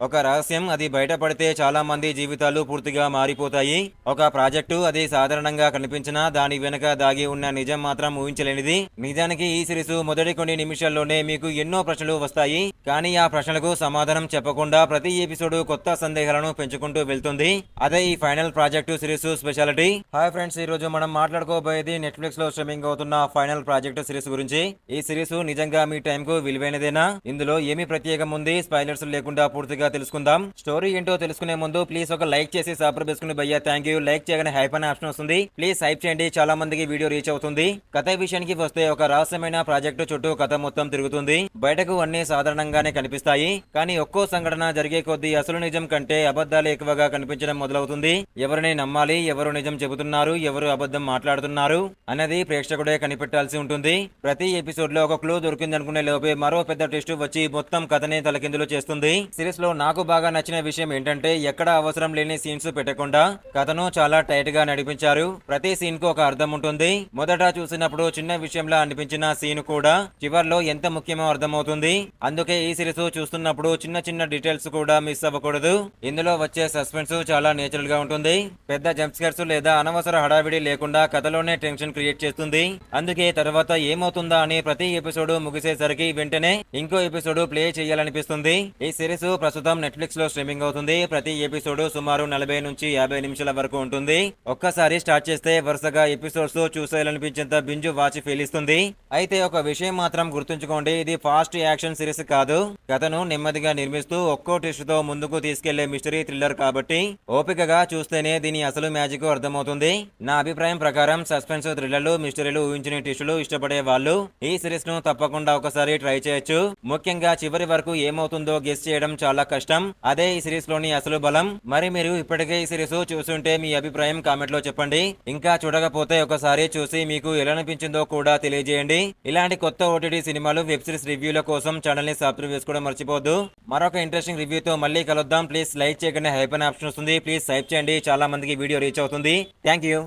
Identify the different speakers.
Speaker 1: ఒక రహస్యం అది బయటపడితే చాలా మంది జీవితాలు పూర్తిగా మారిపోతాయి. ఒక ప్రాజెక్టు అది సాధారణంగా కనిపించినా దాని వెనుక దాగి ఉన్న నిజం మాత్రం ఊహించలేనిది. నిజానికి ఈ సిరీస్ మొదటి కొన్ని నిమిషాల్లోనే మీకు ఎన్నో ప్రశ్నలు వస్తాయి. కానీ ఆ ప్రశ్నలకు సమాధానం చెప్పకుండా ప్రతి ఎపిసోడ్ కొత్త సందేహాలను పెంచుకుంటూ వెళ్తుంది. అదే ఈ final project series speciality. Hi friends, ఈ రోజు మనం మాట్లాడుకోబోయేది నెట్ఫ్లిక్స్ లో స్ట్రీమింగ్ అవుతున్న ఫైనల్ ప్రాజెక్టు సిరీస్ గురించి. ఈ సిరీస్ నిజంగా మీ టైం కు విలువైనదేనా? ఇందులో ఏమి ప్రత్యేకం ఉంది? స్పాయిలర్స్ లేకుండా పూర్తిగా తెలుసుకుందాం. స్టోరీ ఏంటో తెలుసుకునే ముందు ప్లీజ్ ఒక లైక్ చేసి సబ్స్క్రైబ్ చేసుకుని భయ్యా థ్యాంక్ యూ. లైక్ చేయగానే హైప్ అనే ఆప్షన్ వస్తుంది. ప్లీజ్ హైప్ చేయండి, చాలా మందికి వీడియో రీచ్ అవుతుంది. కథ విషయానికి వస్తే ఒక రహస్యమైన ప్రాజెక్టు చుట్టూ కథ మొత్తం తిరుగుతుంది. బయటకు అన్ని సాధారణంగానే కనిపిస్తాయి, కానీ ఒక్కో సంఘటన జరిగే కొద్దీ అసలు నిజం కంటే అబద్ధాలు ఎక్కువగా కనిపించడం మొదలవుతుంది. ఎవరిని నమ్మాలి, ఎవరు నిజం చెబుతున్నారు, ఎవరు అబద్ధం మాట్లాడుతున్నారు అన్నది ప్రేక్షకుడే కనిపెట్టాల్సి ఉంటుంది. ప్రతి ఎపిసోడ్ లో ఒక క్లూ దొరికిందనుకునే లోపే మరో పెద్ద ట్విస్ట్ వచ్చి మొత్తం కథని తలకిందులు చేస్తుంది. సిరీస్ లో నాకు బాగా నచ్చిన విషయం ఏంటంటే ఎక్కడ అవసరం లేని సీన్స్ పెట్టకుండా కథను చాలా టైట్ గా నడిపించారు. ప్రతి సీన్ కు ఒక అర్థం ఉంటుంది. మొదట చూసినప్పుడు చిన్న విషయంలా అనిపించిన సీన్ కూడా చివర్లో ఎంత ముఖ్యమో అర్థమవుతుంది. అందుకే ఈ సిరీస్ చూస్తున్నప్పుడు చిన్న చిన్న డీటెయిల్స్ కూడా మిస్ అవ్వకూడదు. ఇందులో వచ్చే సస్పెన్స్ చాలా నేచురల్ గా ఉంటుంది. పెద్ద జంప్ స్కేర్స్ లేదా అనవసర హడావిడి లేకుండా కథలోనే టెన్షన్ క్రియేట్ చేస్తుంది. అందుకే తర్వాత ఏమవుతుందా అని ప్రతి ఎపిసోడ్ ముగిసేసరికి వెంటనే ఇంకో ఎపిసోడ్ ప్లే చేయాలనిపిస్తుంది. ఈ సిరీస్ ప్రస్తుతం నెట్ఫ్లిక్స్ లో స్ట్రీమింగ్ అవుతుంది. ప్రతి ఎపిసోడ్ సుమారు 40 నుంచి 50 నిమిషాల వరకు ఉంటుంది. ఒక్కసారి స్టార్ట్ చేస్తే వరుసగా ఎపిసోడ్స్ చూసేయాలనిపించేంత బింజ్ వాచ్ ఫీల్ ఇస్తుంది. అయితే ఒక విషయం మాత్రం గుర్తుంచుకోండి, ఇది ఫాస్ట్ యాక్షన్ సిరీస్ కాదు. కథను నెమ్మదిగా నిర్మిస్తూ ఒక్కో ట్విస్ట్ తో ముందుకు తీసుకెళ్లే మిస్టరీ థ్రిల్లర్ కాబట్టి ఓపికగా చూస్తేనే దీని అసలు మ్యాజిక్ అర్థమవుతుంది. నా అభిప్రాయం ప్రకారం సస్పెన్స్ థ్రిల్లర్లు, మిస్టరీలు, ఊహించిన ట్విస్టులు ఇష్టపడే వాళ్ళు ఈ సిరీస్ ను తప్పకుండా ఒకసారి ట్రై చేయొచ్చు. ముఖ్యంగా చివరి వరకు ఏమవుతుందో గెస్ చేయడం చాలా కష్టం. అదే ఈ సిరీస్ లోని అసలు బలం. మరి మీరు ఇప్పటికే ఈ సిరీస్ చూస్తుంటే మీ అభిప్రాయం కామెంట్ లో చెప్పండి. ఇంకా చూడకపోతే ఒకసారి చూసి మీకు ఎలా అనిపించిందో కూడా తెలియజేయండి. ఇలాంటి కొత్త ఓటీటీ సినిమాలు, వెబ్ సిరీస్ రివ్యూల కోసం ఛానల్ ని సబ్స్క్రైబ్ చేసుకోవడం మర్చిపోద్దు. మరొక ఇంట్రెస్టింగ్ రివ్యూతో మళ్ళీ కలుద్దాం. ప్లీజ్ లైక్ చేయగానే హైప్ అనే ఆప్షన్ వస్తుంది. ప్లీజ్ హైప్ చేయండి, చాలా మందికి వీడియో రీచ్ అవుతుంది. Thank you.